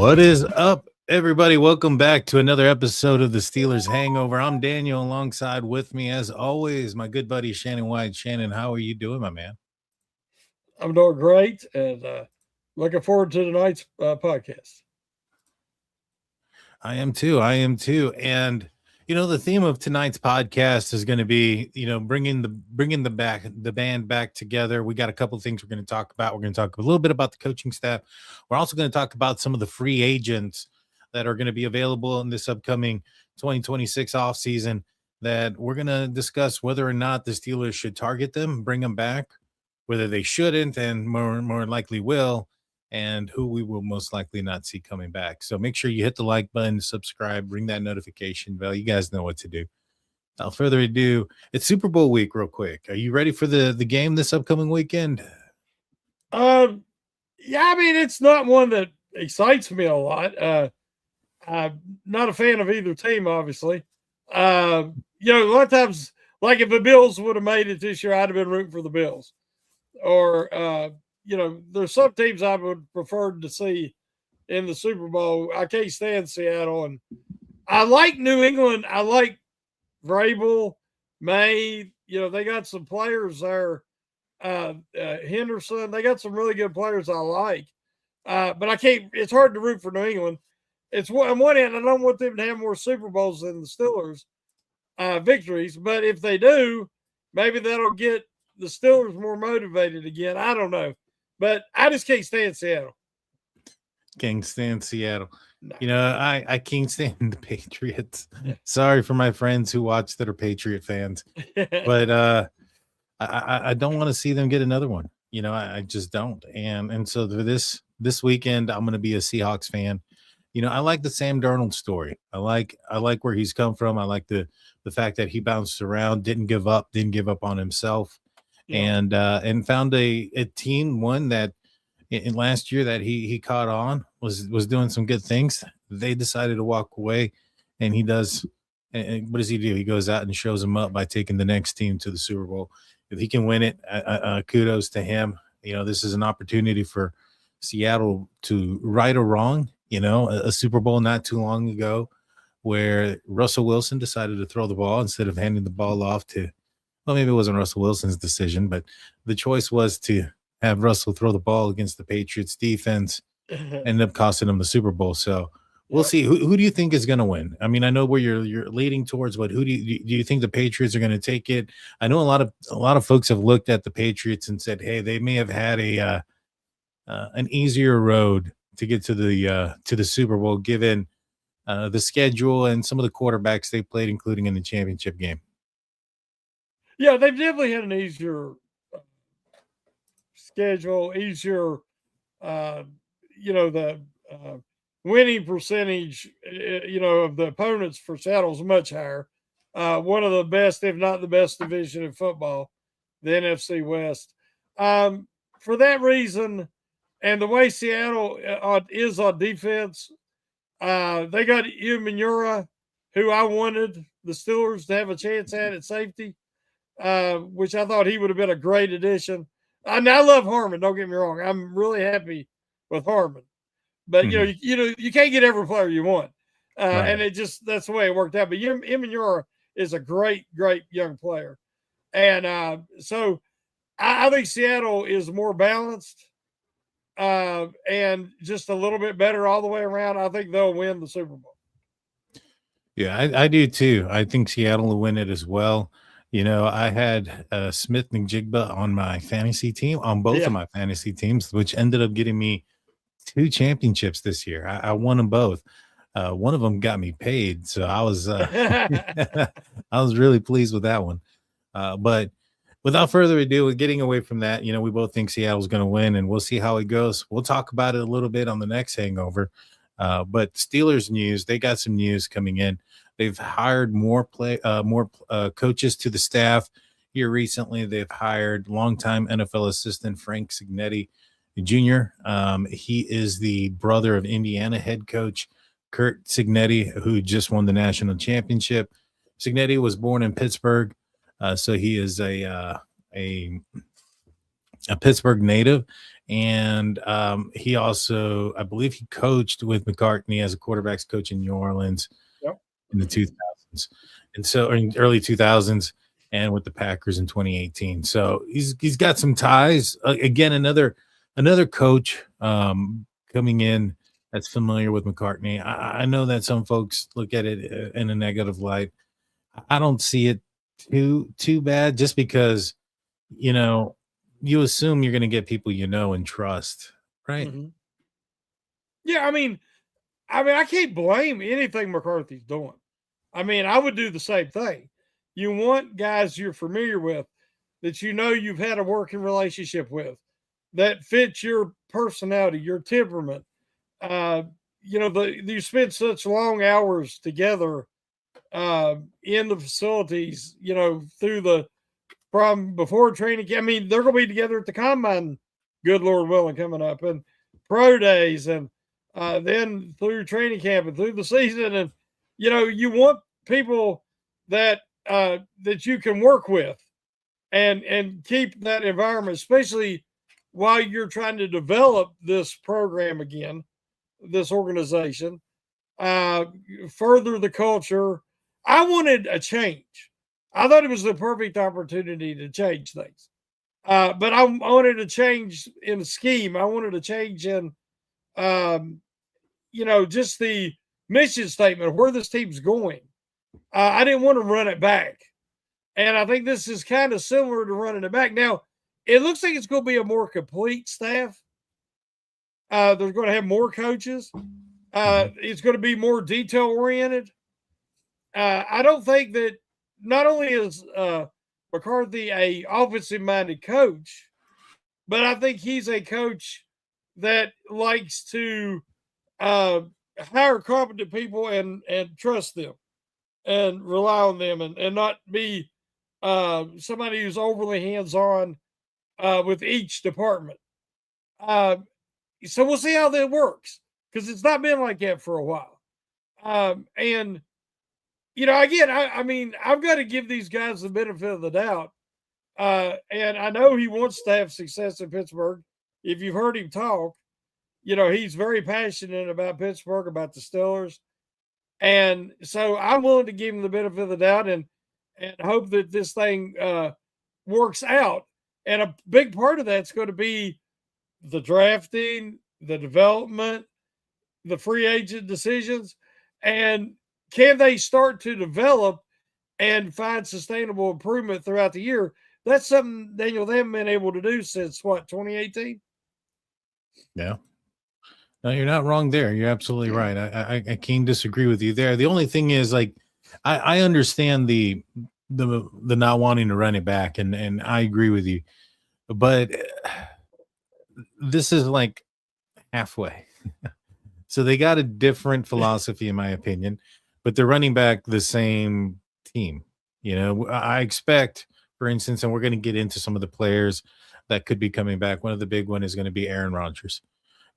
What is up, everybody? Welcome back to another episode of the Steelers Hangover. I'm Daniel, alongside with me, as always, my good buddy Shannon White. Shannon, how are you doing, my man? I'm doing great and looking forward to tonight's podcast. I am too. And the theme of tonight's podcast is going to be, bringing the band back together. We got a couple of things we're going to talk about. We're going to talk a little bit about the coaching staff. We're also going to talk about some of the free agents that are going to be available in this upcoming 2026 offseason, that we're going to discuss whether or not the Steelers should target them, bring them back, whether they shouldn't and more likely will, and who we will most likely not see coming back. So make sure you hit the like button, subscribe, ring that notification bell. You guys know what to do. Without further ado, it's Super Bowl week real quick. Are you ready for the game this upcoming weekend? Yeah, I mean, it's not one that excites me a lot. I'm not a fan of either team, obviously. A lot of times, like if the Bills would have made it this year, I'd have been rooting for the Bills. Or there's some teams I would prefer to see in the Super Bowl. I can't stand Seattle, and I like New England. I like Vrabel, May. They got some players there. Henderson. They got some really good players I like, but I can't. It's hard to root for New England. It's on one hand, I don't want them to have more Super Bowls than the Steelers victories, but if they do, maybe that'll get the Steelers more motivated again. I don't know. But I just can't stand Seattle. Can't stand Seattle. No. I can't stand the Patriots. Sorry for my friends who watch that are Patriot fans. But I don't want to see them get another one. I just don't. And so for this weekend, I'm going to be a Seahawks fan. I like the Sam Darnold story. I like where he's come from. I like the fact that he bounced around, didn't give up on himself. Yeah. And found a team, one that in last year that he caught on, was doing some good things. They decided to walk away, and he does. And what does he do? He goes out and shows them up by taking the next team to the Super Bowl. If he can win it, kudos to him. This is an opportunity for Seattle to right a wrong. A Super Bowl not too long ago where Russell Wilson decided to throw the ball instead of handing the ball off to, well, maybe it wasn't Russell Wilson's decision, but the choice was to have Russell throw the ball against the Patriots defense, ended up costing him the Super Bowl. So we'll see. Who do you think is going to win? I mean, I know where you're leading towards, but who do you think the Patriots are going to take it? I know a lot of folks have looked at the Patriots and said, hey, they may have had an easier road to get to the Super Bowl, given the schedule and some of the quarterbacks they played, including in the championship game. Yeah, they've definitely had an easier schedule, easier, the winning percentage, of the opponents for Seattle is much higher. One of the best, if not the best division in football, the NFC West. For that reason, and the way Seattle is on defense, they got Umanura, who I wanted the Steelers to have a chance at safety. Which I thought he would have been a great addition. I love Harmon. Don't get me wrong. I'm really happy with Harmon, but you can't get every player you want, right. And that's the way it worked out. But Imanura is a great young player, and so I think Seattle is more balanced, and just a little bit better all the way around. I think they'll win the Super Bowl. Yeah, I do too. I think Seattle will win it as well. I had Smith and Jigba on my fantasy team, on both of my fantasy teams, which ended up getting me 2 championships this year. I won them both. One of them got me paid, so I was I was really pleased with that one. But without further ado, getting away from that, we both think Seattle's going to win, and we'll see how it goes. We'll talk about it a little bit on the next Hangover. But Steelers news, they got some news coming in. They've hired more coaches to the staff here recently. They've hired longtime NFL assistant Frank Cignetti Jr. He is the brother of Indiana head coach Curt Cignetti, who just won the national championship. Cignetti was born in Pittsburgh, so he is a a Pittsburgh native, and he also, I believe, he coached with McCartney as a quarterbacks coach in New Orleans Yep. in the 2000s, and so or in early 2000s, and with the Packers in 2018. So he's got some ties. Again, another coach coming in that's familiar with McCartney. I know that some folks look at it in a negative light. I don't see it too bad, just because you know you assume you're going to get people you know and trust, right? Mhm. Yeah, I can't blame anything McCarthy's doing. I mean, I would do the same thing. You want guys you're familiar with, that you know you've had a working relationship with, that fits your personality, your temperament. Uh, you spend such long hours together in the facilities, through the from before training. I mean, they're going to be together at the combine, good Lord willing, coming up, and pro days, and then through training camp and through the season. And you want people that you can work with and keep that environment, especially while you're trying to develop this program again, this organization, uh, further the culture. I wanted a change. I thought it was the perfect opportunity to change things. But I wanted a change in scheme. I wanted a change in, um, just the mission statement, where this team's going. I didn't want to run it back. And I think this is kind of similar to running it back. Now, it looks like it's going to be a more complete staff. They're going to have more coaches. Mhm. It's going to be more detail oriented. I don't think that not only is McCarthy a offensive minded coach, but I think he's a coach that likes to uh, hire competent people and trust them and rely on them, and not be somebody who's overly hands on with each department. Uh, so we'll see how that works, because it's not been like that for a while. And again, I've got to give these guys the benefit of the doubt. And I know he wants to have success in Pittsburgh. If you've heard him talk, he's very passionate about Pittsburgh, about the Steelers. And so I'm willing to give him the benefit of the doubt, and hope that this thing works out. And a big part of that's going to be the drafting, the development, the free agent decisions, and can they start to develop and find sustainable improvement throughout the year? That's something, Daniel, they haven't been able to do since what, 2018? Yeah. No, you're not wrong there. You're absolutely right. I can't disagree with you there. The only thing is, like, I understand the not wanting to run it back, and I agree with you, but this is like halfway. So they got a different philosophy, in my opinion, but they're running back the same team. I expect, for instance, and we're going to get into some of the players that could be coming back. One of the big one is going to be Aaron Rodgers.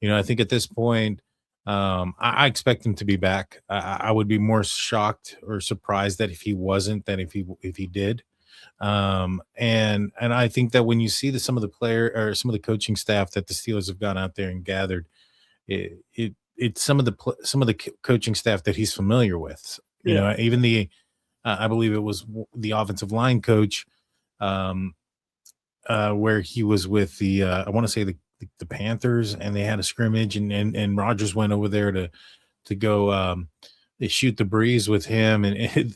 I think at this point, I expect him to be back. I would be more shocked or surprised that if he wasn't than if he did. And I think that when you see some of the player or some of the coaching staff that the Steelers have gone out there and gathered, it's some of the coaching staff that he's familiar with. Yeah. Even I believe it was the offensive line coach, um, where he was with I want to say the Panthers, and they had a scrimmage, and Rogers went over there to go they shoot the breeze with him, and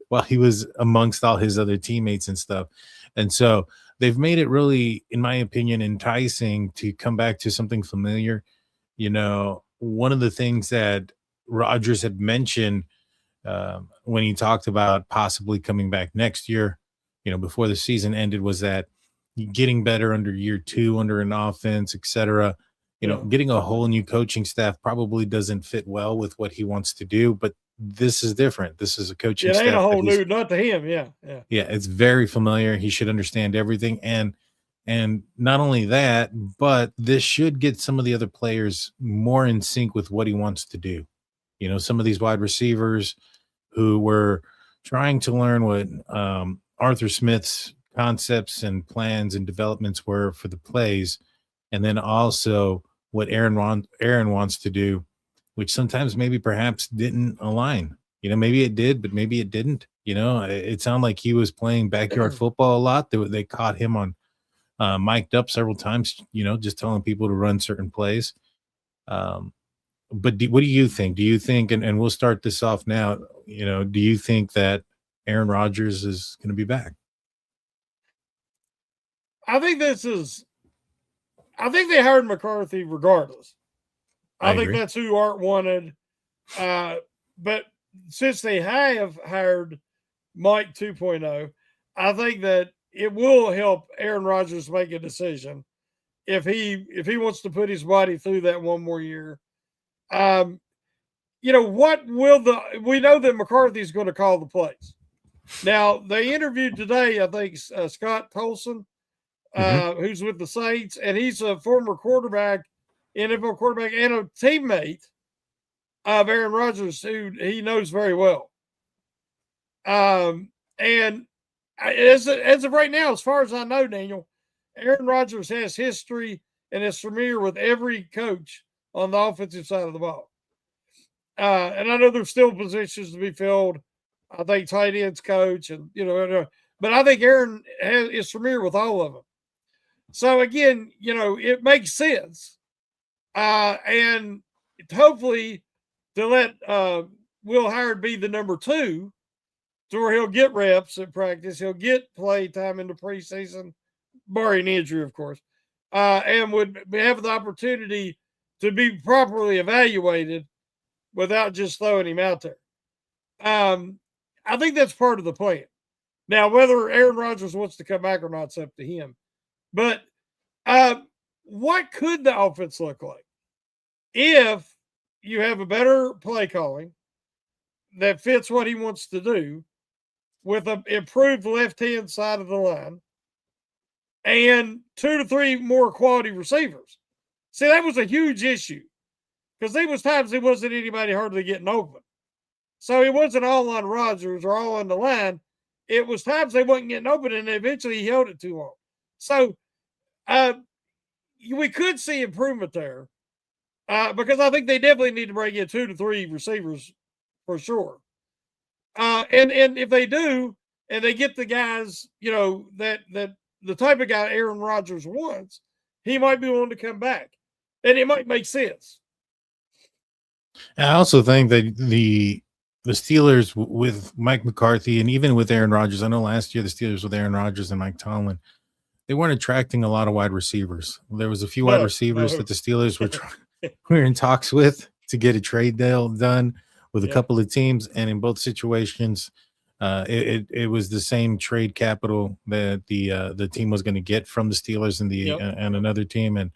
while he was amongst all his other teammates and stuff. And so they've made it really, in my opinion, enticing to come back to something familiar. One of the things that Rogers had mentioned when he talked about possibly coming back next year, before the season ended, was that getting better under year two, under an offense, etc. Yeah. Getting a whole new coaching staff probably doesn't fit well with what he wants to do, but this is different. This is a coaching It ain't a staff that whole new, not to him. Yeah. Yeah. yeah, it's very familiar. He should understand everything. And not only that, but this should get some of the other players more in sync with what he wants to do. Some of these wide receivers who were trying to learn what Arthur Smith's concepts and plans and developments were for the plays, and then also what Aaron wants to do, which sometimes maybe perhaps didn't align. Maybe it did, but maybe it didn't. It sounded like he was playing backyard football a lot. They caught him on mic'd up several times, just telling people to run certain plays. But what do you think? Do you think, and we'll start this off now, do you think that Aaron Rodgers is going to be back? I think they hired McCarthy regardless. I think agree. that's who Art wanted. But since they have hired Mike 2.0, I think that it will help Aaron Rodgers make a decision if he wants to put his body through that one more year. We know that McCarthy is going to call the plays. Now, they interviewed today, I think, Scott Tolson, who's with the Saints, and he's a former quarterback, NFL quarterback, and a teammate of Aaron Rodgers, who he knows very well. And as of right now, as far as I know, Daniel, Aaron Rodgers has history and is familiar with every coach on the offensive side of the ball. And I know there's still positions to be filled. I think tight ends coach, and but I think Aaron is familiar with all of them. So again, it makes sense, and hopefully to let Will Howard be the number 2, to where he'll get reps at practice, he'll get play time in the preseason, barring injury, of course, and would have the opportunity to be properly evaluated without just throwing him out there. I think that's part of the plan. Now, whether Aaron Rodgers wants to come back or not, it's up to him. But what could the offense look like if you have a better play calling that fits what he wants to do, with an improved left-hand side of the line and 2 to 3 more quality receivers? See, that was a huge issue because there was times there wasn't anybody hardly getting open. So it wasn't all on Rodgers or all on the line. It was times they wasn't getting open, and eventually he held it too long. So we could see improvement there because I think they definitely need to bring in 2 to 3 receivers for sure. And if they do, and they get the guys, that the type of guy Aaron Rodgers wants, he might be willing to come back, and it might make sense. I also think that the Steelers with Mike McCarthy and even with Aaron Rodgers, I know last year the Steelers with Aaron Rodgers and Mike Tomlin, they weren't attracting a lot of wide receivers. There was a few wide receivers that the Steelers were in talks with to get a trade deal done with a couple of teams, and in both situations, it was the same trade capital that the team was going to get from the Steelers and another team, and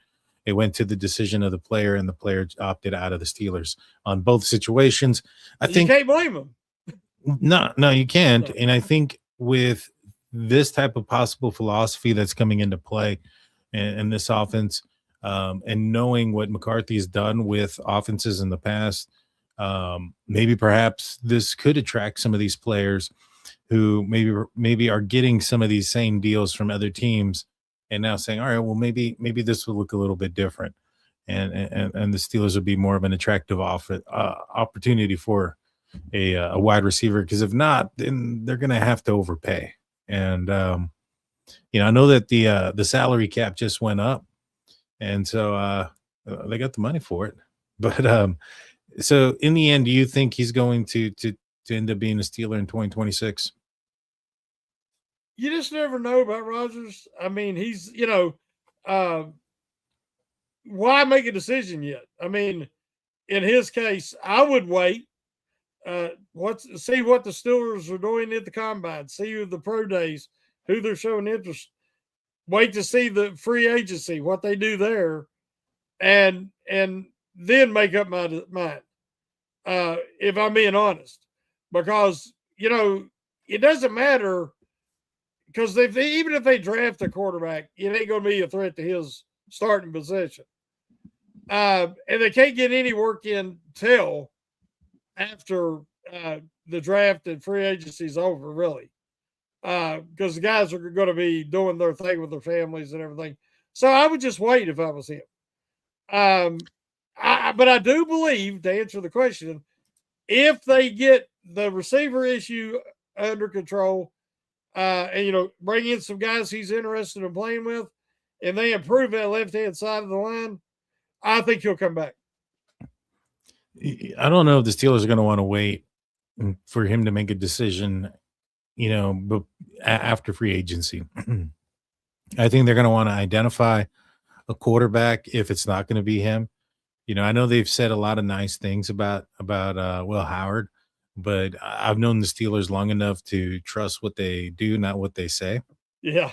it went to the decision of the player, and the player opted out of the Steelers on both situations. I think you can't blame them. No, you can't. And I think with this type of possible philosophy that's coming into play in this offense, and knowing what McCarthy has done with offenses in the past, maybe perhaps this could attract some of these players who maybe are getting some of these same deals from other teams, and now saying, all right, well, maybe this will look a little bit different, and the Steelers would be more of an attractive opportunity for a wide receiver, because if not, then they're going to have to overpay. And I know that the salary cap just went up, and so they got the money for it. But so in the end, do you think he's going to end up being a Steeler in 2026? You just never know about Rodgers. I mean, he's, why make a decision yet? I mean, in his case, I would wait. See what the Steelers are doing at the combine, see who the pro days, who they're showing interest. Wait to see the free agency, what they do there, and then make up my mind. If I'm being honest, because it doesn't matter, because even if they draft a quarterback, it ain't going to be a threat to his starting position, and they can't get any work in till after the draft and free agency is over, really. because the guys are going to be doing their thing with their families and everything. So I would just wait if I was him. But I do believe, to answer the question, if they get the receiver issue under control, and bring in some guys he's interested in playing with, and they improve that left-hand side of the line, I think he'll come back. I don't know if the Steelers are going to want to wait for him to make a decision, but after free agency. I think they're going to want to identify a quarterback if it's not going to be him. I know they've said a lot of nice things about Will Howard, but I've known the Steelers long enough to trust what they do, not what they say. Yeah.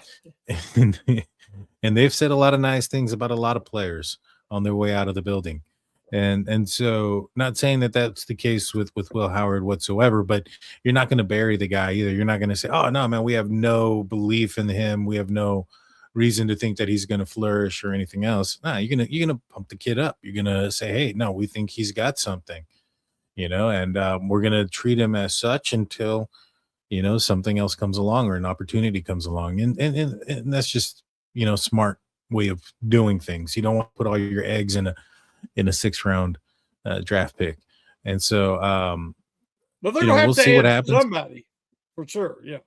And they've said a lot of nice things about a lot of players on their way out of the building. And so, not saying that that's the case with Will Howard whatsoever, but you're not going to bury the guy either. You're not going to say, "Oh no, man, we have no belief in him. We have no reason to think that he's going to flourish or anything else." No, you're gonna pump the kid up. You're gonna say, "Hey, no, we think he's got something," and we're gonna treat him as such until something else comes along or an opportunity comes along, and that's just smart way of doing things. You don't want to put all your eggs in a 6th round draft pick. And so, but they're gonna have we'll to see what add happens. somebody for sure. Yeah.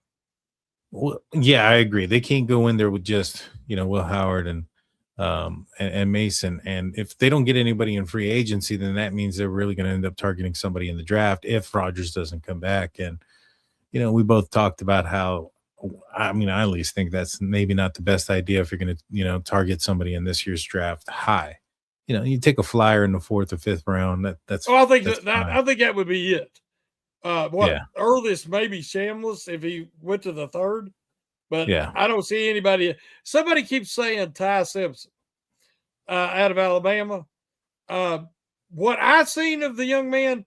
Well, yeah, I agree. They can't go in there with just Will Howard and Mason. And if they don't get anybody in free agency, then that means they're really going to end up targeting somebody in the draft if Rodgers doesn't come back. And we both talked about how. I at least think that's maybe not the best idea if you're going to target somebody in this year's draft high. You take a flyer in the 4th or 5th round. That's. Oh, I think that would be it. Yeah. Earliest maybe Shamless if he went to the 3rd, but Yeah. I don't see anybody. Somebody keeps saying Ty Simpson out of Alabama. What I've seen of the young man,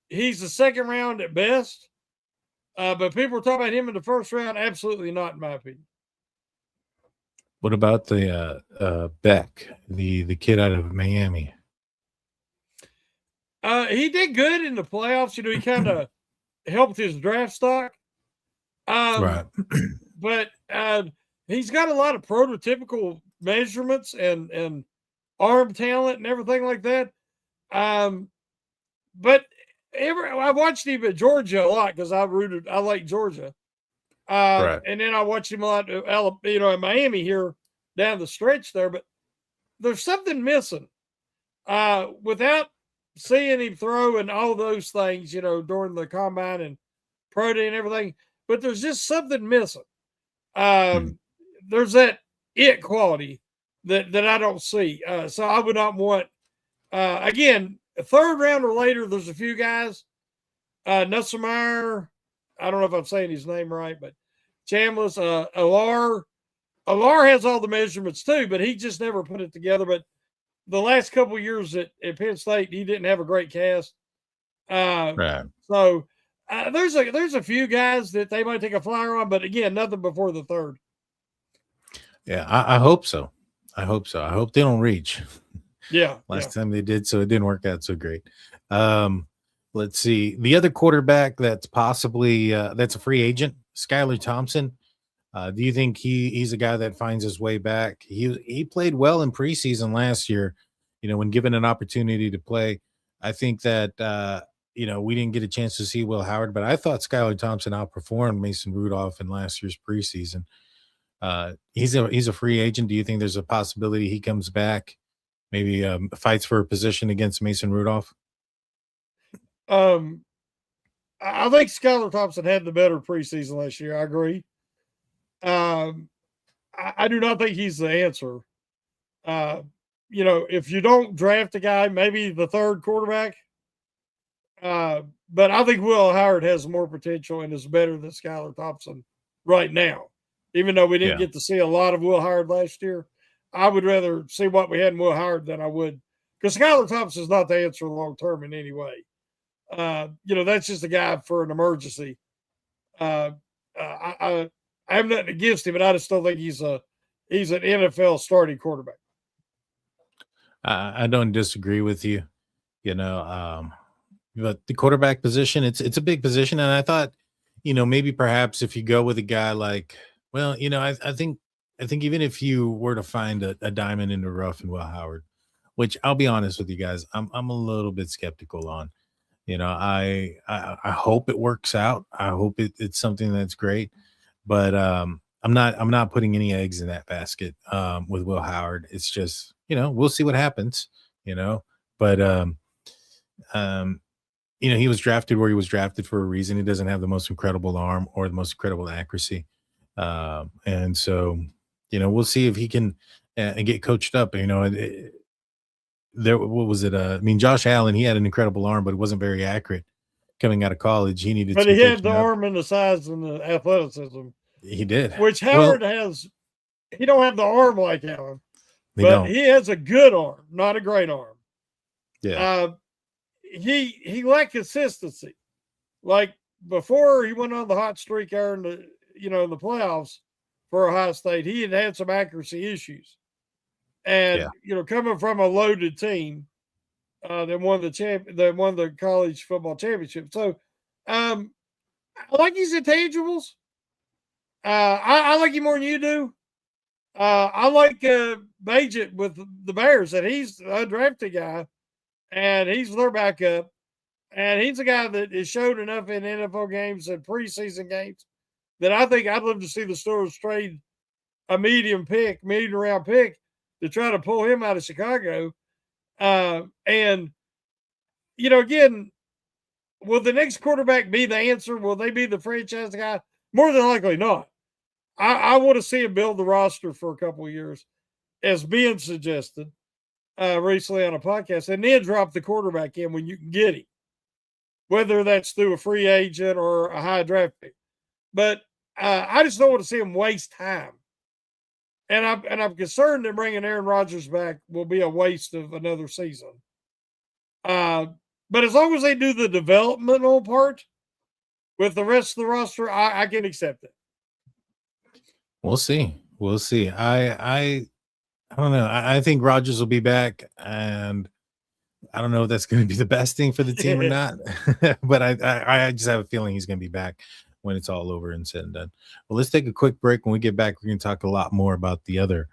he's the 2nd round at best. But people are talking about him in the 1st round. Absolutely not, in my opinion. What about the Beck, the kid out of Miami? He did good in the playoffs. He kind of helped his draft stock. Right. But he's got a lot of prototypical measurements and arm talent and everything like that. But I watched him at Georgia a lot because I like Georgia. Right. And then I watched him a lot, in Miami here down the stretch there. But there's something missing without seeing him throw and all those things, during the combine and pro day and everything. But there's just something missing. There's that it quality that I don't see. So I would not want, again, a 3rd round or later, there's a few guys. Nussmeier, I don't know if I'm saying his name right, but Chambliss, Alar. Alar has all the measurements too, but he just never put it together. But the last couple of years at Penn State, he didn't have a great cast. Right. So there's a few guys that they might take a flyer on, but again, nothing before the 3rd. Yeah, I hope so. I hope they don't reach. Yeah. Last time they did, so it didn't work out so great. Let's see. The other quarterback that's possibly that's a free agent, Skylar Thompson. Do you think he's a guy that finds his way back? He played well in preseason last year, when given an opportunity to play. I think that we didn't get a chance to see Will Howard, but I thought Skylar Thompson outperformed Mason Rudolph in last year's preseason. He's a free agent. Do you think there's a possibility he comes back? Maybe fights for a position against Mason Rudolph? I think Skylar Thompson had the better preseason last year. I agree. I do not think he's the answer. If you don't draft a guy, maybe the 3rd quarterback. But I think Will Howard has more potential and is better than Skylar Thompson right now. Even though we didn't get to see a lot of Will Howard last year, I would rather see what we had in Will Howard than I would, because Skylar Thompson is not the answer long term in any way. That's just a guy for an emergency. I have nothing against him, but I just don't think he's an NFL starting quarterback. I don't disagree with you, but the quarterback position, it's a big position, and I thought, maybe perhaps if you go with a guy like, well, I think even if you were to find a diamond in the rough in Will Howard, which I'll be honest with you guys, I'm a little bit skeptical on. I hope it works out. I hope it's something that's great, but I'm not putting any eggs in that basket with Will Howard. It's just, we'll see what happens, you know. But um he was drafted where he was drafted for a reason. He doesn't have the most incredible arm or the most incredible accuracy. And so, we'll see if he can get coached up. What was it? I mean, Josh Allen, he had an incredible arm, but it wasn't very accurate coming out of college. He needed But some he had the coaching up. arm and the size and the athleticism, He did. which Howard has. He don't have the arm like Allen, but he has a good arm, not a great arm. Yeah. He lacked consistency. Like before he went on the hot streak there in the the playoffs for Ohio State, he had some accuracy issues. And coming from a loaded team that won the college football championship. So I like his intangibles. I like him more than you do. I like Bagent with the Bears, and he's a drafted guy, and he's their backup. And he's a guy that has showed enough in NFL games and preseason games that I think I'd love to see the Steelers trade a medium round pick to try to pull him out of Chicago. And, again, will the next quarterback be the answer? Will they be the franchise guy? More than likely not. I want to see him build the roster for a couple of years, as being suggested recently on a podcast, and then drop the quarterback in when you can get him, whether that's through a free agent or a high draft pick. But I just don't want to see him waste time. And I'm concerned that bringing Aaron Rodgers back will be a waste of another season. But as long as they do the developmental part with the rest of the roster, I can accept it. We'll see. I don't know. I think Rodgers will be back, and I don't know if that's going to be the best thing for the team or not. But I just have a feeling he's going to be back when it's all over and said and done. Well, let's take a quick break. When we get back, we're going to talk a lot more about the other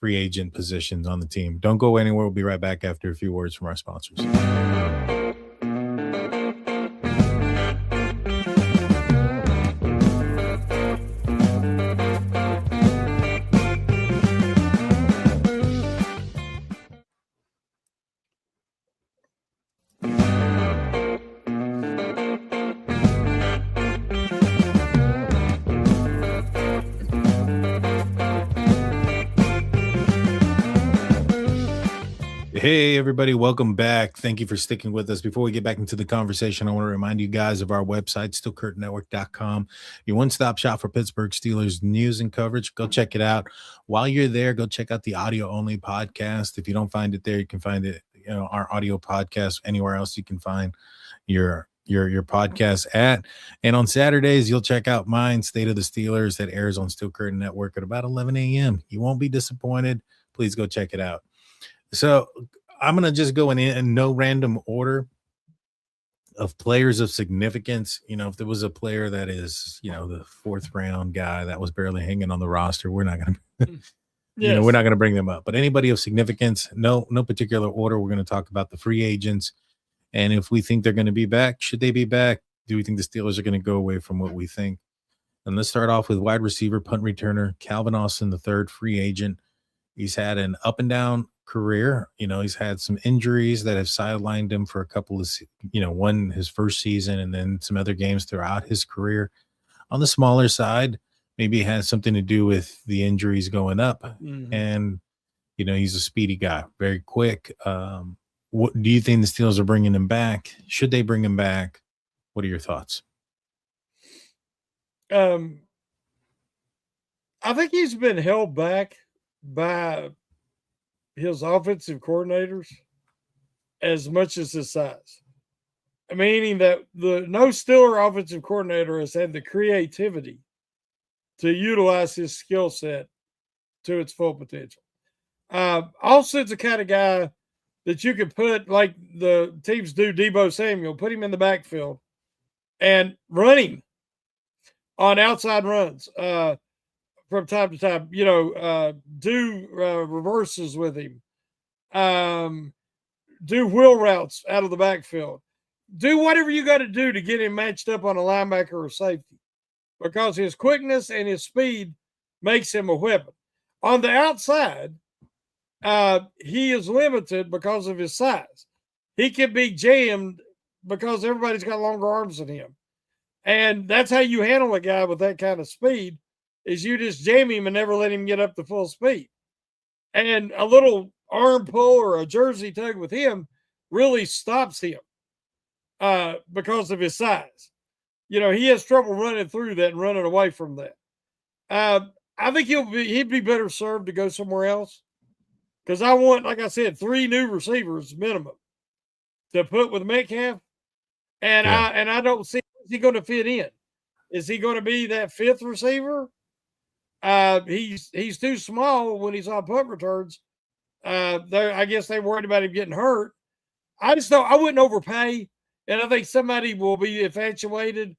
free agent positions on the team. Don't go anywhere. We'll be right back after a few words from our sponsors. Hey, everybody. Welcome back. Thank you for sticking with us. Before we get back into the conversation, I want to remind you guys of our website, SteelCurtainNetwork.com, your one-stop shop for Pittsburgh Steelers news and coverage. Go check it out. While you're there, go check out the audio-only podcast. If you don't find it there, you can find it, our audio podcast anywhere else you can find your podcast at. And on Saturdays, you'll check out mine, State of the Steelers, that airs on Steel Curtain Network at about 11 a.m. You won't be disappointed. Please go check it out. So I'm going to just go in no random order of players of significance. If there was a player that is, the fourth round guy that was barely hanging on the roster, we're not going to, we're not going to bring them up. But anybody of significance, no particular order. We're going to talk about the free agents. And if we think they're going to be back, should they be back? Do we think the Steelers are going to go away from what we think? And let's start off with wide receiver, punt returner, Calvin Austin, the third free agent. He's had an up and down career. He's had some injuries that have sidelined him for a couple of, one his first season and then some other games throughout his career. On the smaller side, maybe it has something to do with the injuries going up. Mm-hmm. And, he's a speedy guy, very quick. What do you think the Steelers are bringing him back? Should they bring him back? What are your thoughts? I think he's been held back by his offensive coordinators as much as his size. Meaning that no Steeler offensive coordinator has had the creativity to utilize his skill set to its full potential. Austin's the kind of guy that you could put, like the teams do Deebo Samuel, put him in the backfield and run him on outside runs from time to time. Do reverses with him. Do wheel routes out of the backfield. Do whatever you got to do to get him matched up on a linebacker or safety, because his quickness and his speed makes him a weapon. On the outside, he is limited because of his size. He can be jammed because everybody's got longer arms than him. And that's how you handle a guy with that kind of speed, is you just jam him and never let him get up to full speed. And a little arm pull or a jersey tug with him really stops him because of his size. He has trouble running through that and running away from that. I think he'd be better served to go somewhere else, because I want, like I said, 3 new receivers minimum to put with Metcalf, and I don't see, is he going to fit in? Is he going to be that 5th receiver? He's too small when he's on punt returns. I guess they worried about him getting hurt. I wouldn't overpay, and I think somebody will be infatuated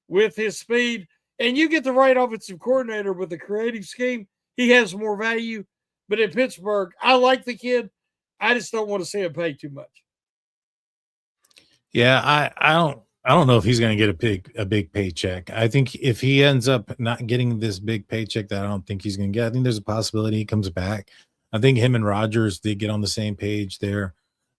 with his speed. And you get the right offensive coordinator with a creative scheme, he has more value. But in Pittsburgh, I like the kid. I just don't want to see him pay too much. Yeah, I don't know if he's going to get a big paycheck. I think if he ends up not getting this big paycheck that I don't think he's going to get, I think there's a possibility he comes back. I think him and Rodgers did get on the same page there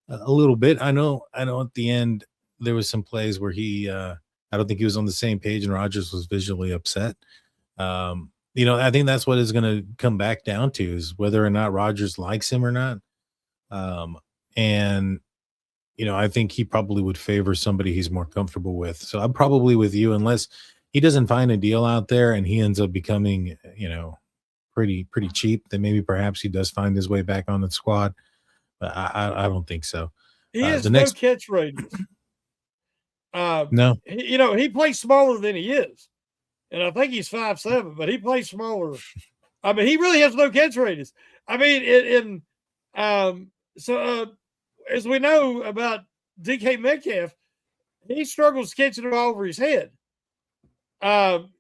a little bit. I know at the end there was some plays where I don't think he was on the same page and Rodgers was visually upset. I think that's what it's going to come back down to, is whether or not Rodgers likes him or not. And I think he probably would favor somebody he's more comfortable with. So I'm probably with you, unless he doesn't find a deal out there and he ends up becoming, pretty cheap. Then maybe perhaps he does find his way back on the squad. But I don't think so. He has no catch radius. No, he plays smaller than he is, and I think he's 5'7", but he plays smaller. I mean, he really has no catch radius. I mean, as we know about DK Metcalf, he struggles catching the ball over his head. And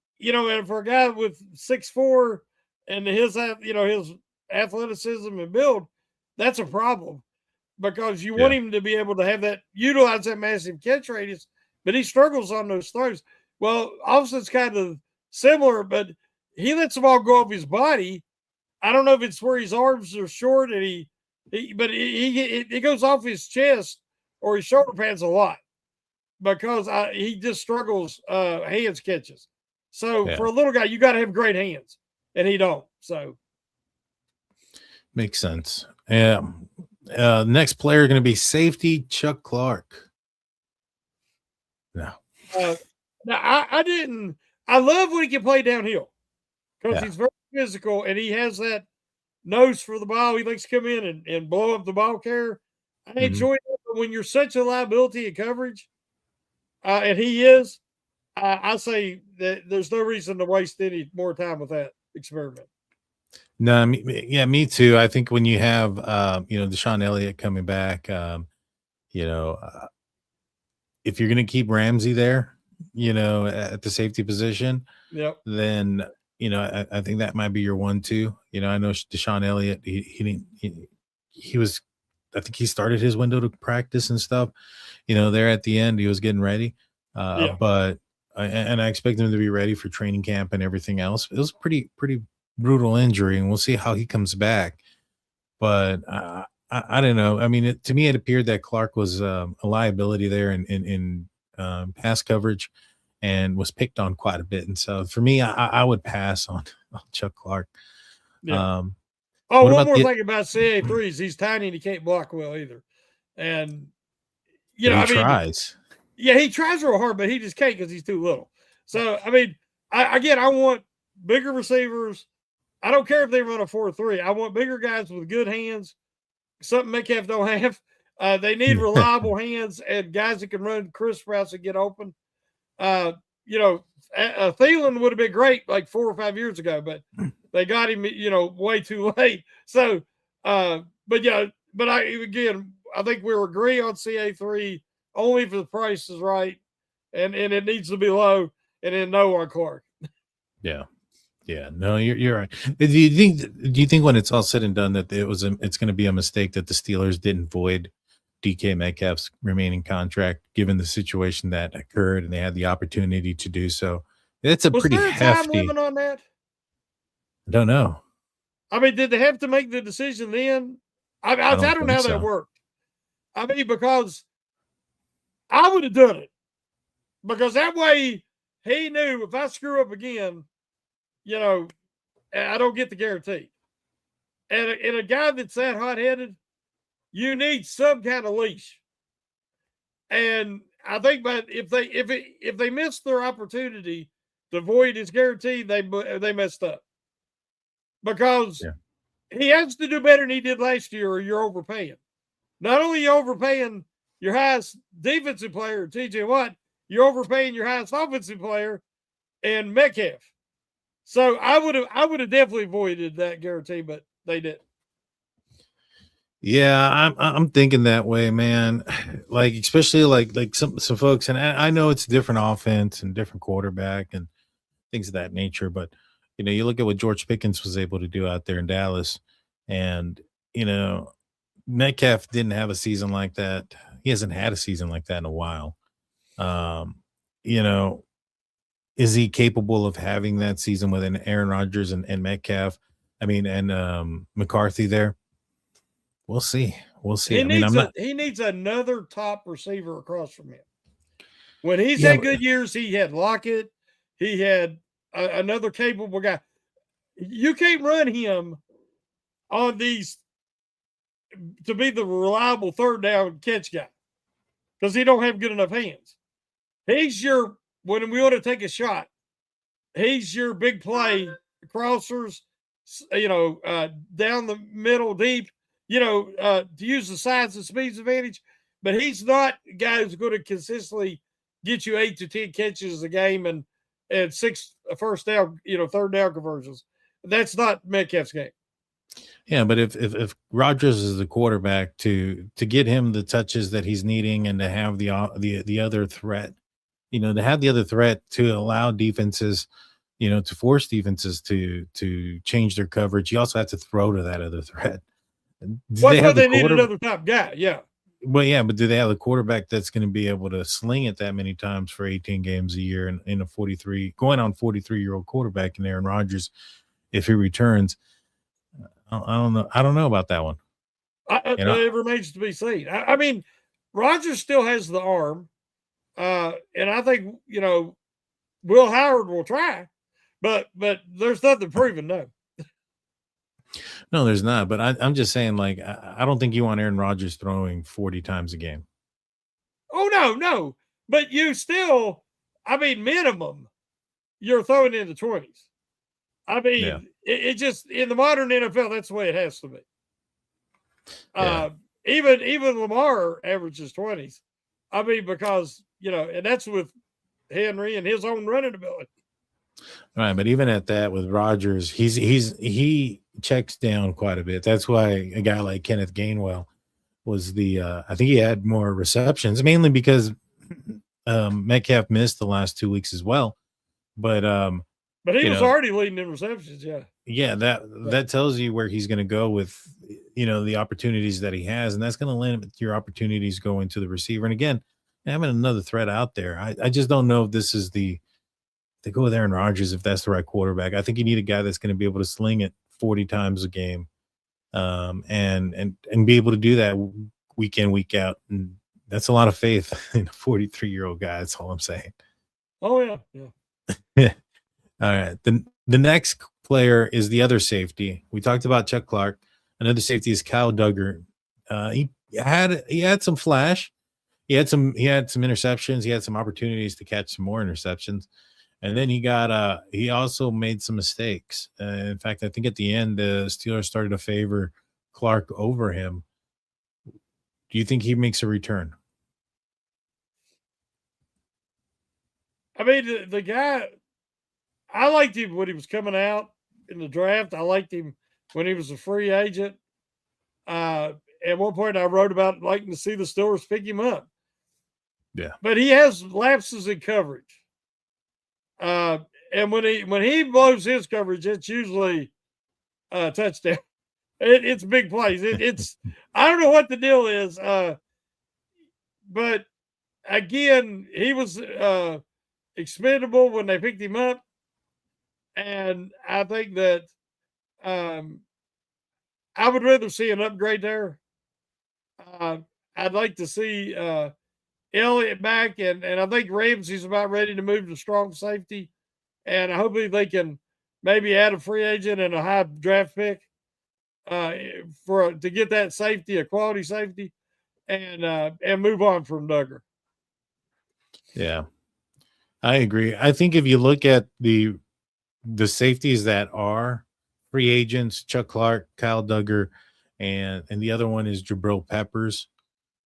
for a guy with 6'4" and his athleticism and build, that's a problem, because you want him to be able to utilize that massive catch radius, but he struggles on those throws. Well, Austin's kind of similar, but he lets the ball go off his body. I don't know if it's where his arms are short and it goes off his chest or his shoulder pads a lot, because he just struggles hands catches. So for a little guy, you got to have great hands, and he don't. So makes sense. Yeah. Next player going to be safety Chuck Clark. No. I didn't. I love when he can play downhill, because he's very physical and he has that nose for the ball. He likes to come in and blow up the ball carrier. I enjoy it, but when you're such a liability in coverage, and he is, I say that there's no reason to waste any more time with that experiment. No, me too. I think when you have, Deshaun Elliott coming back, if you're going to keep Ramsey there, at the safety position, then, I think that might be your 1-2. I know Deshaun Elliott, he was, I think he started his window to practice and stuff, there at the end, he was getting ready. But I expect him to be ready for training camp and everything else. It was pretty brutal injury, and we'll see how he comes back. But I don't know. I mean, to me, it appeared that Clark was a liability there in pass coverage, and was picked on quite a bit. And so for me, I would pass on Chuck Clark. Yeah. One more thing about CA3 is he's tiny and he can't block well either. And he tries. Yeah, he tries real hard, but he just can't because he's too little. So I want bigger receivers. I don't care if they run a 4-3. I want bigger guys with good hands. Something Metcalf don't have. They need reliable hands and guys that can run crisp routes and get open. Thielen would have been great like 4 or 5 years ago, but they got him, way too late. So, I think we'll agree on CA3 only if the price is right, and it needs to be low, and then no on Clark. Yeah. Yeah. No, you're right. Do you think when it's all said and done that it's going to be a mistake that the Steelers didn't void DK Metcalf's remaining contract given the situation that occurred and they had the opportunity to do so? It's a Was pretty there a time hefty. limit on that? I don't know. I mean, did they have to make the decision then? I I don't don't know think how that so. worked. I mean, because I would have done it because that way he knew if I screw up again, you know, I don't get the guarantee. And a guy that's that hot headed, you need some kind of leash. And I think, but if they missed their opportunity to void his guarantee, they messed up because Yeah. he has to do better than he did last year, or you're overpaying. Not only are you overpaying your highest defensive player, TJ Watt, you're overpaying your highest offensive player and Metcalf. So I would have definitely voided that guarantee, but they didn't. Yeah, I'm thinking that way, man. Like especially like some folks, and I know it's different offense and different quarterback and things of that nature. But you look at what George Pickens was able to do out there in Dallas, and you know, Metcalf didn't have a season like that. He hasn't had a season like that in a while. Um, you know, is he capable of having that season with an Aaron Rodgers and Metcalf? I mean, and McCarthy there. We'll see. We'll see. I mean, I'm not. He needs another top receiver across from him. When he's Yeah, had good years, he had Lockett, he had another capable guy. You can't run him on these to be the reliable third down catch guy because he don't have good enough hands. He's your when we want to take a shot. He's your big play crossers, down the middle, deep. To use the size and speeds advantage. But he's not a guy who's going to consistently get you 8 to 10 catches a game and 6 first down, third down conversions. That's not Metcalf's game. yeah, but if Rodgers is the quarterback to get him the touches that he's needing and to have the other threat, to have the other threat to allow defenses, to force defenses to change their coverage, you also have to throw to that other threat. Do Well, they that's why have the they need quarterback? another top guy. Yeah. Well, yeah, but do they have the quarterback that's going to be able to sling it that many times for 18 games a year and in a 43 going on 43-year-old quarterback in Aaron Rodgers if he returns? I don't know. I don't know about that one. It remains to be seen. I mean, Rogers still has the arm. And I think, Will Howard will try, but there's nothing proven, no. No, there's not. But I'm just saying, like, I don't think you want Aaron Rodgers throwing 40 times a game. Oh, no. But you still, I mean, minimum, you're throwing in the 20s. I Yeah. mean, it just, in the modern NFL, that's the way it has to be. Yeah. Even Lamar averages 20s. I mean, because, and that's with Henry and his own running ability. Right. But even at that with Rodgers, he checks down quite a bit. That's why a guy like Kenneth Gainwell was I think he had more receptions, mainly because Metcalf missed the last 2 weeks as well. But But he you was know, already leading in receptions, yeah. yeah, that tells you where he's going to go with the opportunities that he has, and that's going to limit your opportunities going to the receiver. And again, having another threat out there, I just don't know if this is they go with Aaron Rodgers if that's the right quarterback. I think you need a guy that's going to be able to sling it 40 times a game, and be able to do that week in week out. And that's a lot of faith in a 43-year-old guy. That's all I'm saying. Oh, yeah. All right. The next player is the other safety. We talked about Chuck Clark. Another safety is Kyle Duggar. He had some flash. He had some interceptions. He had some opportunities to catch some more interceptions. And then he also made some mistakes. In fact, I think at the end the Steelers started to favor Clark over him. Do you think he makes a return? I mean, the guy, I liked him when he was coming out in the draft. I liked him when he was a free agent. At one point, I wrote about liking to see the Steelers pick him up. Yeah. But he has lapses in coverage. and when he blows his coverage, it's usually a touchdown. It's big plays. It's I don't know what the deal is, but again, he was expendable when they picked him up, and I think that um, I would rather see an upgrade there. I'd like to see Elliott back, and I think Ramsey's about ready to move to strong safety, and hopefully they can maybe add a free agent and a high draft pick to get that safety, a quality safety, and move on from Duggar. Yeah, I agree. I think if you look at the safeties that are free agents, Chuck Clark, Kyle Duggar, and the other one is Jabril Peppers.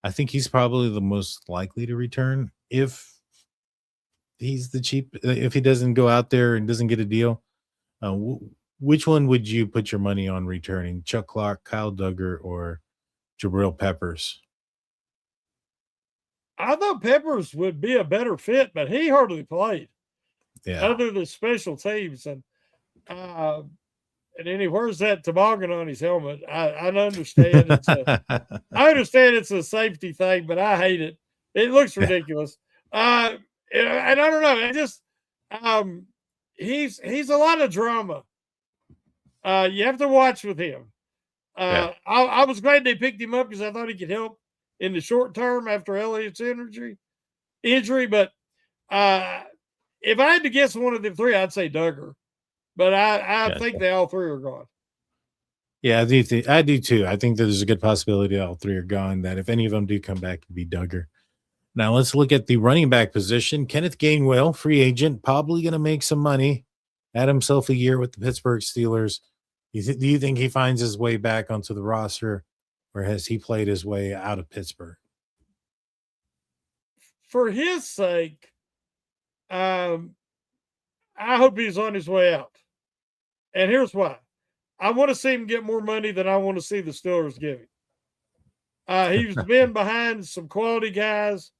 I think he's probably the most likely to return if he's the cheap. If he doesn't go out there and doesn't get a deal, which one would you put your money on returning? Chuck Clark, Kyle Duggar, or Jabril Peppers? I thought Peppers would be a better fit, but he hardly played. Yeah. Other than special teams, and then he wears that toboggan on his helmet. I understand I understand it's a safety thing, but I hate it. It looks ridiculous. And I don't know. I just he's a lot of drama. You have to watch with him. I was glad they picked him up because I thought he could help in the short term after Elliott's injury. But if I had to guess one of the three, I'd say Duggar. But I think they all three are gone. Yeah, I do too. I think that there's a good possibility all three are gone. That if any of them do come back, it'd be Duggar. Now let's look at the running back position. Kenneth Gainwell, free agent, probably going to make some money. Had himself a year with the Pittsburgh Steelers. Do you think he finds his way back onto the roster, or has he played his way out of Pittsburgh? For his sake, I hope he's on his way out. And here's why. I want to see him get more money than I want to see the Steelers give him. He's been behind some quality guys.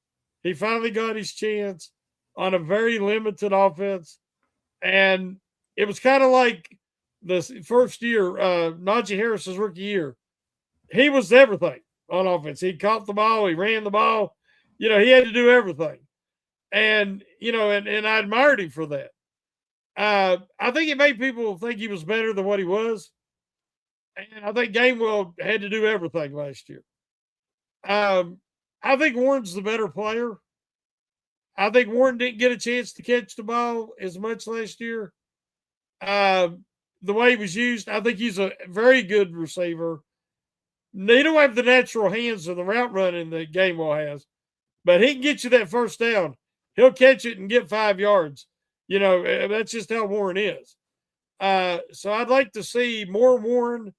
He finally got his chance on a very limited offense. And it was kind of like the first year, Najee Harris's rookie year. He was everything on offense. He caught the ball. He ran the ball. He had to do everything. And, and I admired him for that. I think it made people think he was better than what he was. And I think Gainwell had to do everything last year. I think Warren's the better player. I think Warren didn't get a chance to catch the ball as much last year. The way he was used, I think he's a very good receiver. They don't have the natural hands of the route running that Gainwell has, but he can get you that first down. He'll catch it and get 5 yards. That's just how Warren is. So I'd like to see more Warren,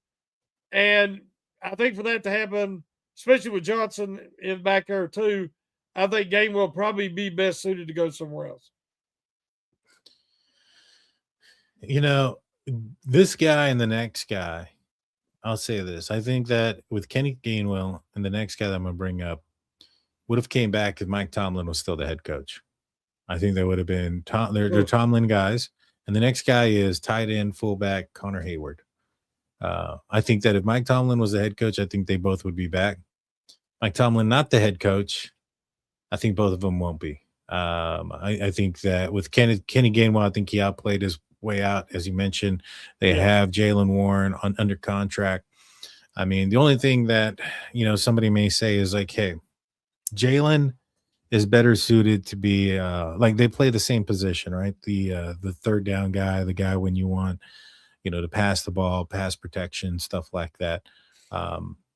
and I think for that to happen, especially with Johnson in back there too, I think Gainwell will probably be best suited to go somewhere else. This guy and the next guy, I'll say this. I think that with Kenny Gainwell and the next guy that I'm going to bring up would have came back if Mike Tomlin was still the head coach. I think they would have been they're Tomlin guys. And the next guy is tight end fullback Connor Hayward. I think that if Mike Tomlin was the head coach, I think they both would be back. Mike Tomlin, not the head coach, I think both of them won't be. I think that with Kenny Gainwell, I think he outplayed his way out. As you mentioned, they have Jaylen Warren under contract. I mean, the only thing that, somebody may say is like, hey, Jaylen is better suited to be like they play the same position, right? The third down guy, the guy when you want, to pass the ball, pass protection, stuff like that.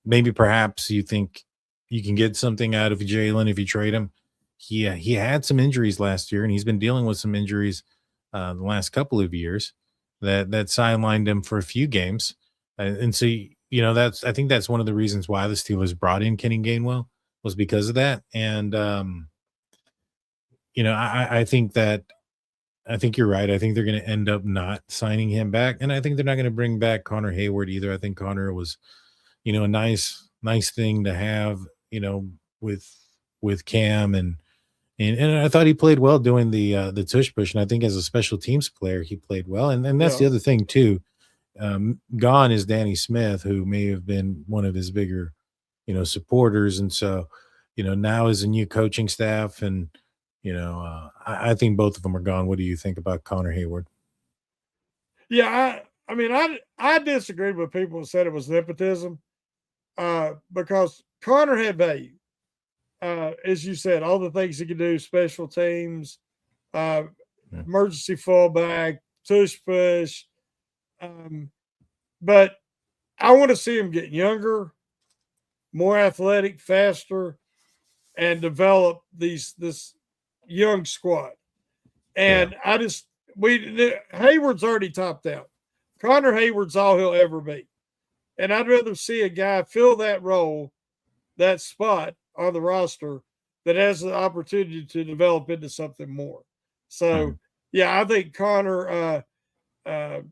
Maybe perhaps you think you can get something out of Jaylen if you trade him. He had some injuries last year, and he's been dealing with some injuries the last couple of years that sidelined him for a few games. And so, I think that's one of the reasons why the Steelers brought in Kenny Gainwell was because of that. And, I think you're right. I think they're going to end up not signing him back. And I think they're not going to bring back Connor Hayward either. I think Connor was, a nice thing to have, with Cam and And I thought he played well doing the tush push, and I think as a special teams player, he played well. And that's Yeah. the other thing too. Gone is Danny Smith, who may have been one of his bigger, supporters, and so, now as a new coaching staff, and I think both of them are gone. What do you think about Connor Hayward? Yeah, I mean, I disagreed with people who said it was nepotism, because Connor had value. As you said, all the things he could do, special teams, uh, Yeah. emergency fallback, tush push. But I want to see him get younger, more athletic, faster, and develop this young squad. And I just Hayward's already topped out. Connor Hayward's all he'll ever be. And I'd rather see a guy fill that role, that spot on the roster that has the opportunity to develop into something more. So, yeah, I think Connor, I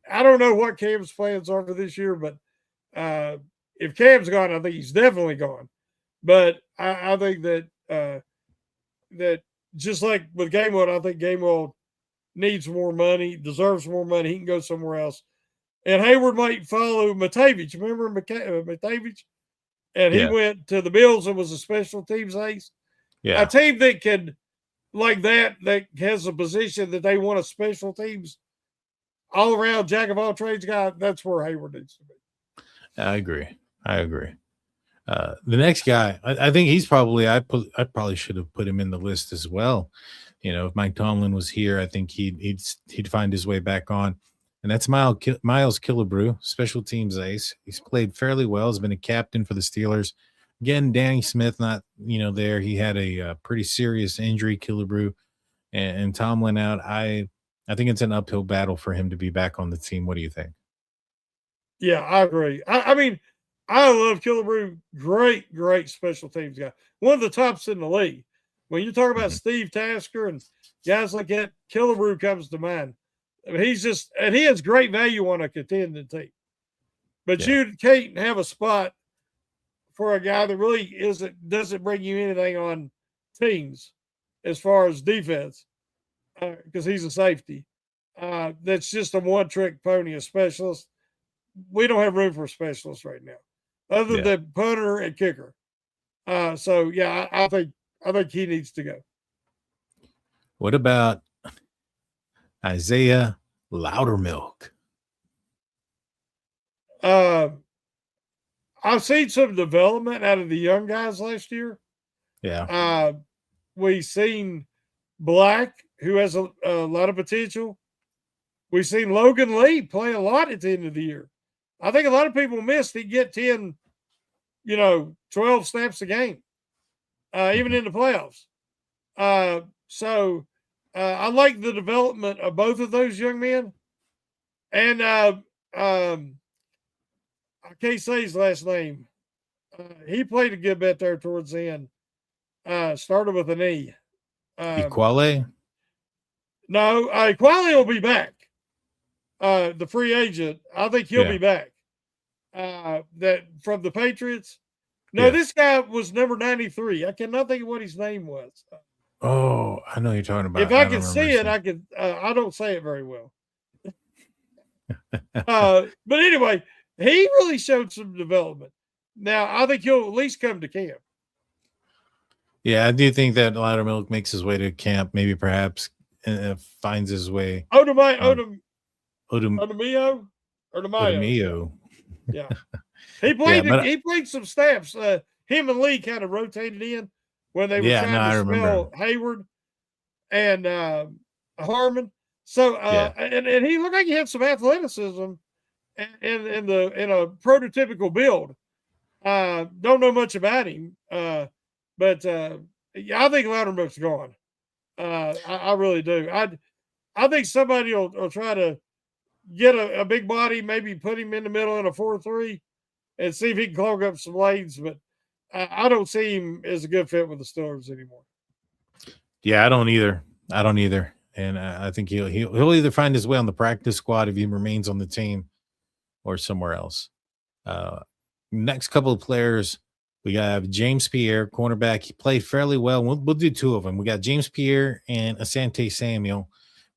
don't know what Cam's plans are for this year, but if Cam's gone, I think he's definitely gone. But I think that just like with Gainwell, I think Gainwell needs more money, deserves more money. He can go somewhere else. And Hayward might follow Matavich. Remember Matavich? And he went to the Bills and was a special teams ace. Yeah. A team that can, like that has a position that they want a special teams all around jack of all trades guy. That's where Hayward needs to be. I agree. The next guy, I think he's probably I probably should have put him in the list as well. If Mike Tomlin was here, I think he'd find his way back on. And that's Miles Killebrew, special teams ace. He's played fairly well. Has been a captain for the Steelers. Again, Danny Smith not there. He had a pretty serious injury, Killebrew, and Tomlin out. I think it's an uphill battle for him to be back on the team. What do you think? Yeah, I agree. I mean, I love Killebrew. Great special teams guy. One of the tops in the league. When you talk about Steve Tasker and guys like that, Killebrew comes to mind. I mean, he has great value on a contending team. But you can't have a spot for a guy that really doesn't bring you anything on teams as far as defense, because he's a safety. That's just a one-trick pony, a specialist. We don't have room for specialists right now, other than punter and kicker. So yeah, I think he needs to go. What about Isaiah Loudermilk? I've seen some development out of the young guys last year. Yeah. We've seen Black, who has a lot of potential. We've seen Logan Lee play a lot at the end of the year. I think a lot of people missed he'd get 10, 12 snaps a game, even in the playoffs. So I like the development of both of those young men. And I can't say his last name. He played a good bit there towards the end. Started with an E. Equale? No, Equale will be back. The free agent, I think he'll be back. That from the Patriots. No, this guy was number 93. I cannot think of what his name was. Oh, I know you're talking about. If I can see it, I could. I don't say it very well. But anyway, he really showed some development. Now I think he'll at least come to camp. Yeah, I do think that Loudermilk makes his way to camp. Maybe perhaps finds his way. Odemio. Yeah, he played. He played some snaps. Him and Lee kind of rotated in when they were trying to spell Hayward and Harmon. So and he looked like he had some athleticism in a prototypical build. Don't know much about him, but I think Loudermilk's gone. I really do. I think somebody will try to get a big body, maybe put him in the middle in a 4-3 and see if he can clog up some lanes. But I don't see him as a good fit with the Steelers anymore. Yeah, I don't either. And I think he'll either find his way on the practice squad if he remains on the team or somewhere else. Next couple of players We got James Pierre, cornerback. He played fairly well. We'll do two of them. We got James Pierre and Asante Samuel,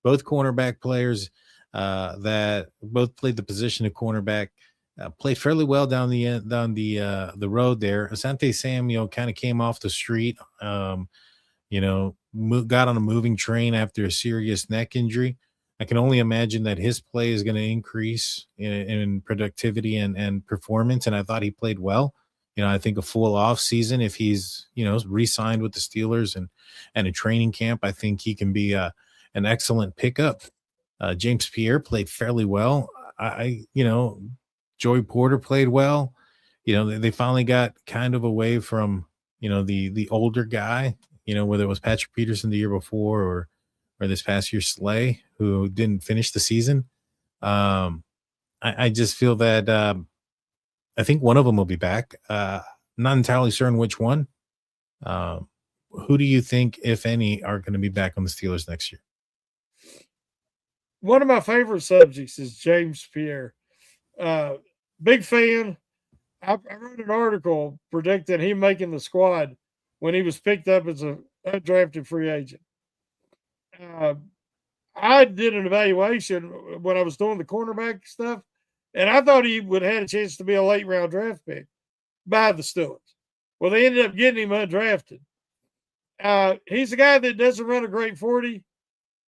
both cornerback players that both played the position of cornerback. Played fairly well down the road there. Asante Samuel kind of came off the street. Got on a moving train after a serious neck injury. I can only imagine that his play is going to increase in productivity and performance. And I thought he played well. I think a full off season, if he's, re-signed with the Steelers and a training camp, I think he can be an excellent pickup. James Pierre played fairly well. Joey Porter played well. They finally got kind of away from, the older guy, whether it was Patrick Peterson the year before or this past year, Slay, who didn't finish the season. I just feel that I think one of them will be back. Not entirely certain which one. Who do you think, if any, are going to be back on the Steelers next year? One of my favorite subjects is James Pierre. Big fan. I wrote an article predicting him making the squad when he was picked up as a undrafted free agent. I did an evaluation when I was doing the cornerback stuff, and I thought he would have had a chance to be a late round draft pick by the Steelers. Well, they ended up getting him undrafted. He's a guy that doesn't run a great 40,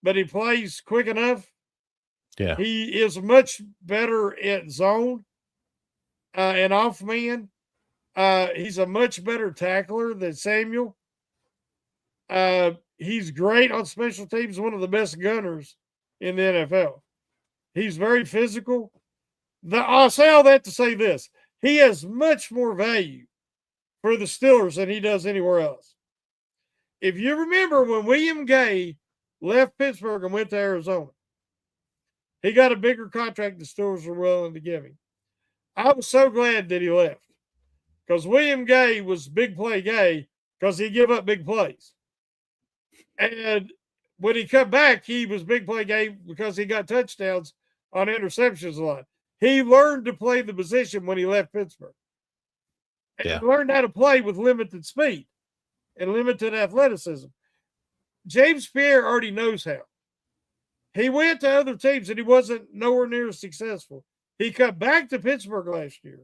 but he plays quick enough. Yeah. He is much better at zone and off man. He's a much better tackler than Samuel. He's great on special teams, one of the best gunners in the NFL. He's very physical. I'll say all that to say this. He has much more value for the Steelers than he does anywhere else. If you remember when William Gay left Pittsburgh and went to Arizona, he got a bigger contract the Steelers were willing to give him. I was so glad that he left because William Gay was big play Gay because he gave up big plays. And when he come back, he was big play Gay because he got touchdowns on interceptions a lot. He learned to play the position when he left Pittsburgh. And he learned how to play with limited speed and limited athleticism. James Pierre already knows how. He went to other teams and he wasn't nowhere near as successful. He cut back to Pittsburgh last year,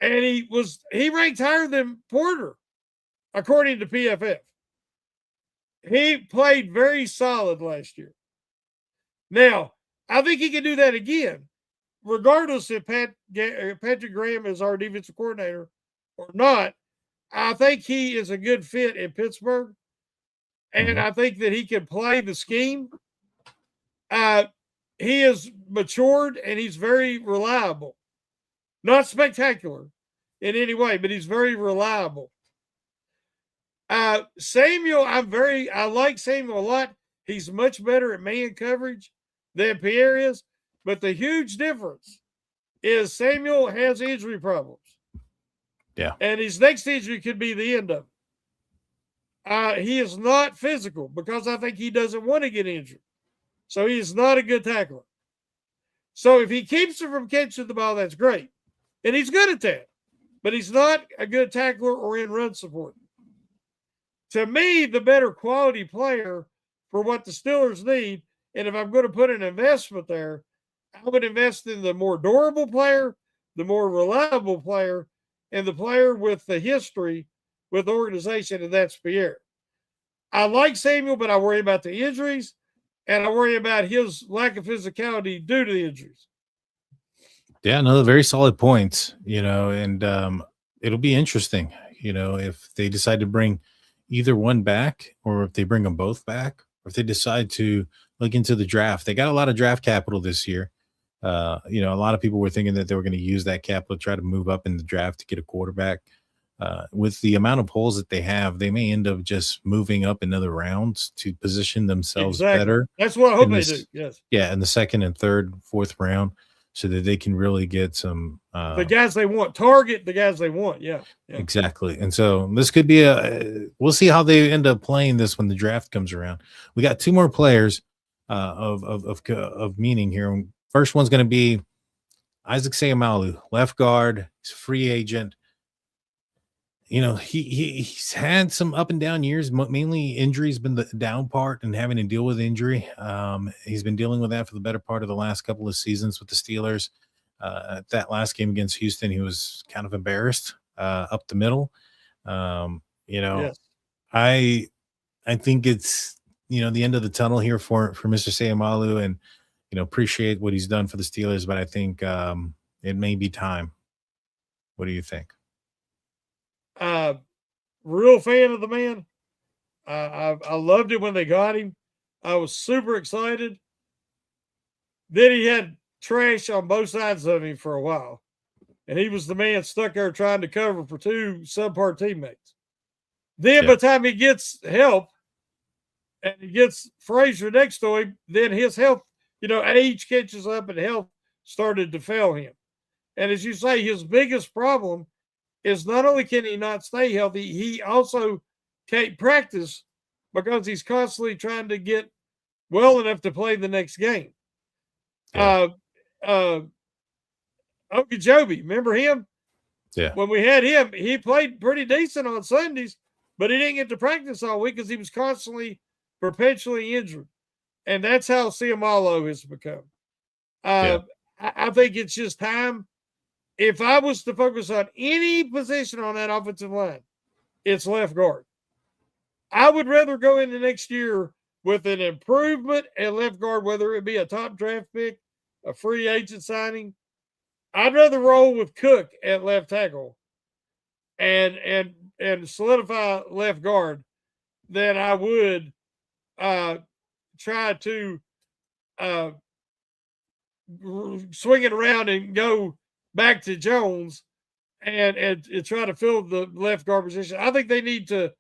and he ranked higher than Porter, according to PFF. He played very solid last year. Now, I think he can do that again, regardless if Patrick Graham is our defensive coordinator or not. I think he is a good fit in Pittsburgh, and I think that he can play the scheme. He is matured and he's very reliable. Not spectacular in any way, but he's very reliable. Samuel, I like Samuel a lot. He's much better at man coverage than Pierre is, but the huge difference is Samuel has injury problems. Yeah. And his next injury could be the end of it. He is not physical because I think he doesn't want to get injured. So he is not a good tackler. So if he keeps him from catching the ball, that's great. And he's good at that. But he's not a good tackler or in run support. To me, the better quality player for what the Steelers need, and if I'm going to put an investment there, I would invest in the more durable player, the more reliable player, and the player with the history with the organization, and that's Pierre. I like Samuel, but I worry about the injuries. And I worry about his lack of physicality due to the injuries. Yeah, no, very solid points, and it'll be interesting, if they decide to bring either one back or if they bring them both back or if they decide to look into the draft. They got a lot of draft capital this year. A lot of people were thinking that they were going to use that capital to try to move up in the draft to get a quarterback. With the amount of holes that they have, they may end up just moving up another round to position themselves better. That's what I hope they do. Yes. Yeah, in the second and third, fourth round, so that they can really get some the guys they want. Target the guys they want. Yeah. Exactly. And so this could be we'll see how they end up playing this when the draft comes around. We got two more players of meaning here. First one's going to be Isaac Seumalo, left guard. He's a free agent. he's had some up and down years. Mainly injury's been the down part and having to deal with injury. He's been dealing with that for the better part of the last couple of seasons with the Steelers. That last game against Houston, he was kind of embarrassed up the middle. Yes. I think it's the end of the tunnel here for Mr. Sayamalu, and appreciate what he's done for the Steelers, but I think it may be time. What do you think? Real fan of the man. I loved it when they got him. I was super excited. Then he had trash on both sides of him for a while, and he was the man stuck there trying to cover for two subpar teammates. Then by the time he gets help and he gets Frazier next to him, then his health, age catches up and health started to fail him. And as you say, his biggest problem is not only can he not stay healthy, he also can't practice because he's constantly trying to get well enough to play the next game. Yeah. Okeechobee, remember him? Yeah. When we had him, he played pretty decent on Sundays, but he didn't get to practice all week because he was constantly, perpetually injured. And that's how Siamalo has become. I think it's just time. If I was to focus on any position on that offensive line, it's left guard. I would rather go into next year with an improvement at left guard, whether it be a top draft pick, a free agent signing. I'd rather roll with Cook at left tackle and solidify left guard than I would try to swing it around and go back to Jones and try to fill the left guard position. I think they need to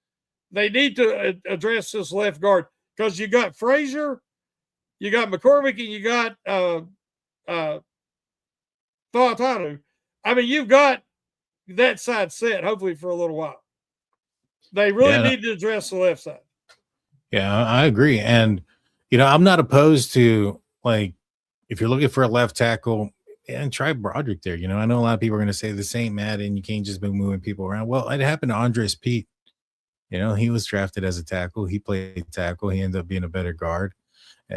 address this left guard because you got Frazier, you got McCormick, and you got Fautanu. I mean, you've got that side set, hopefully, for a little while. They really need to address the left side. Yeah, I agree. And, I'm not opposed to, like, if you're looking for a left tackle, and try Broderick there. I know a lot of people are going to say this ain't Madden. You can't just be moving people around. Well, it happened to Andres Pete. He was drafted as a tackle. He played tackle. He ended up being a better guard.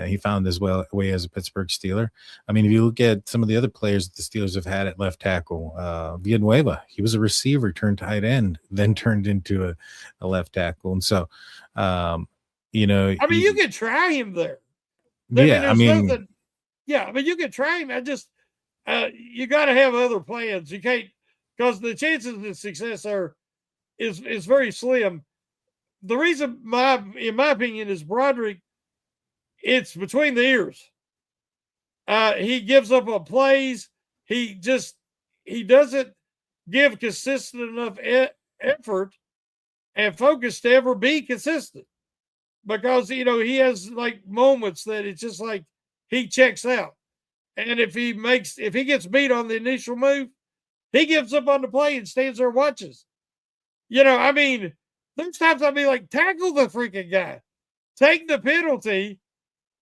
He found his way as a Pittsburgh Steeler. I mean, if you look at some of the other players that the Steelers have had at left tackle, Villanueva, he was a receiver, turned tight end, then turned into a left tackle. And so, you could try him there. Yeah, you could try him. I just, you got to have other plans. You can't, because the chances of success is very slim. The reason, in my opinion, is Broderick. It's between the ears. He gives up on plays. He doesn't give consistent enough effort and focus to ever be consistent because, he has like moments that it's just like he checks out. And if he gets beat on the initial move, he gives up on the play and stands there and watches. There's times I'll be like, tackle the freaking guy, take the penalty,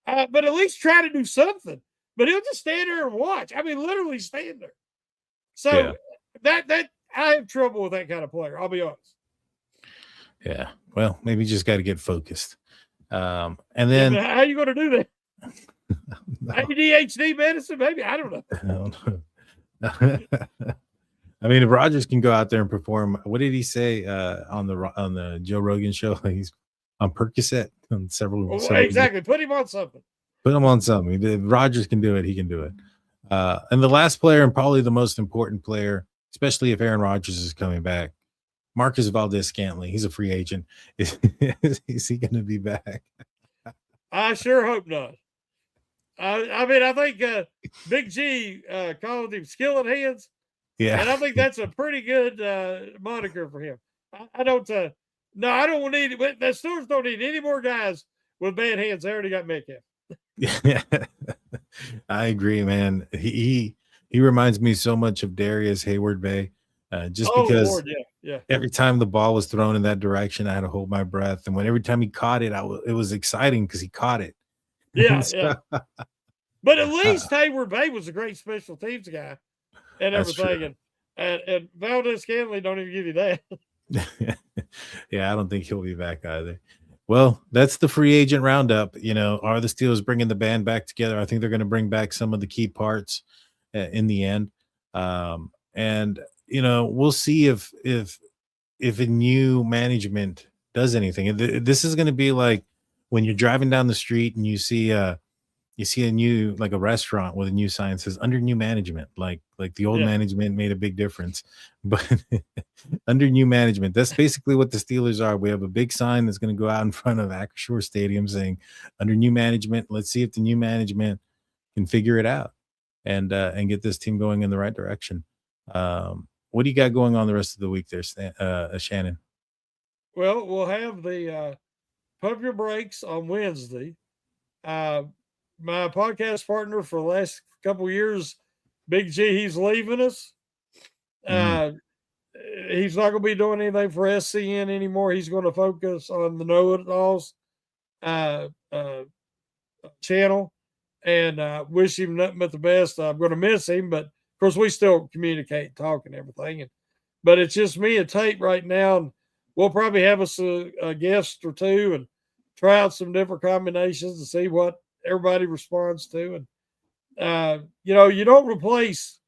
but at least try to do something. But he'll just stand there and watch. Literally stand there. So that I have trouble with that kind of player. I'll be honest. Yeah. Well, maybe you just got to get focused. And then how are you going to do that? ADHD medicine, maybe. I don't know. If Rodgers can go out there and perform, what did he say on the Joe Rogan show? He's on Percocet on several. Exactly. Put him on something. Put him on something. If Rodgers can do it, he can do it. And the last player, and probably the most important player, especially if Aaron Rodgers is coming back, Marcus Valdez-Scantling. He's a free agent. Is he going to be back? I sure hope not. I think Big G called him skillet hands. Yeah. And I think that's a pretty good moniker for him. I don't need it. The Steelers don't need any more guys with bad hands. They already got Metcalf. Yeah. I agree, man. He reminds me so much of Darius Hayward-Bay. Because Lord, yeah. Every time the ball was thrown in that direction, I had to hold my breath. And every time he caught it, it was exciting because he caught it. Yeah. But at least Hayward-Bay was a great special teams guy and everything. And Valdez-Scantling don't even give you that. Yeah, I don't think he'll be back either. Well, that's the free agent roundup. Are the Steelers bringing the band back together? I think they're going to bring back some of the key parts in the end. And we'll see if a new management does anything. This is going to be like when you're driving down the street and you see a new, like, a restaurant with a new sign that says under new management, like the old Yeah. management made a big difference, but under new management, that's basically what the Steelers are. We have a big sign that's going to go out in front of Acrisure Stadium saying under new management. Let's see if the new management can figure it out and get this team going in the right direction. What do you got going on the rest of the week there, Shannon? Well, we'll have the Pump Your Brakes on Wednesday. My podcast partner for the last couple of years, Big G, he's leaving us. He's not going to be doing anything for SCN anymore. He's going to focus on the Know It Alls channel, and wish him nothing but the best. I'm going to miss him, but of course we still communicate, talk, and everything. But it's just me and Tate right now, and we'll probably have us a guest or two and try out some different combinations and see what everybody responds to. And you don't replace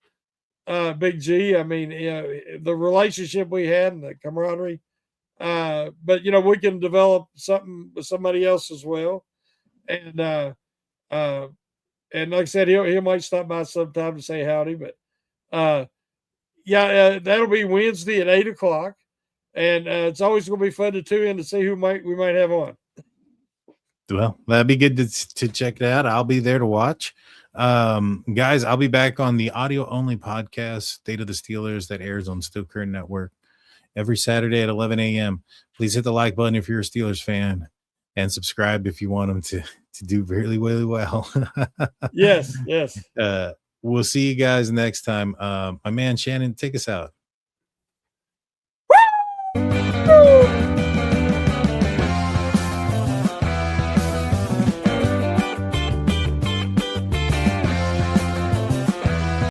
Big G. I mean, the relationship we had and the camaraderie. But we can develop something with somebody else as well. And like I said, he might stop by sometime to say howdy. But that'll be Wednesday at 8:00, and it's always going to be fun to tune in to see we might have on. Well, that'd be good to check it out. I'll be there to watch. Guys, I'll be back on the audio only podcast, State of the Steelers, that airs on Still Current Network every Saturday at 11 a.m. Please hit the like button if you're a Steelers fan, and subscribe if you want them to do really, really well. Yes. We'll see you guys next time. My man Shannon, take us out.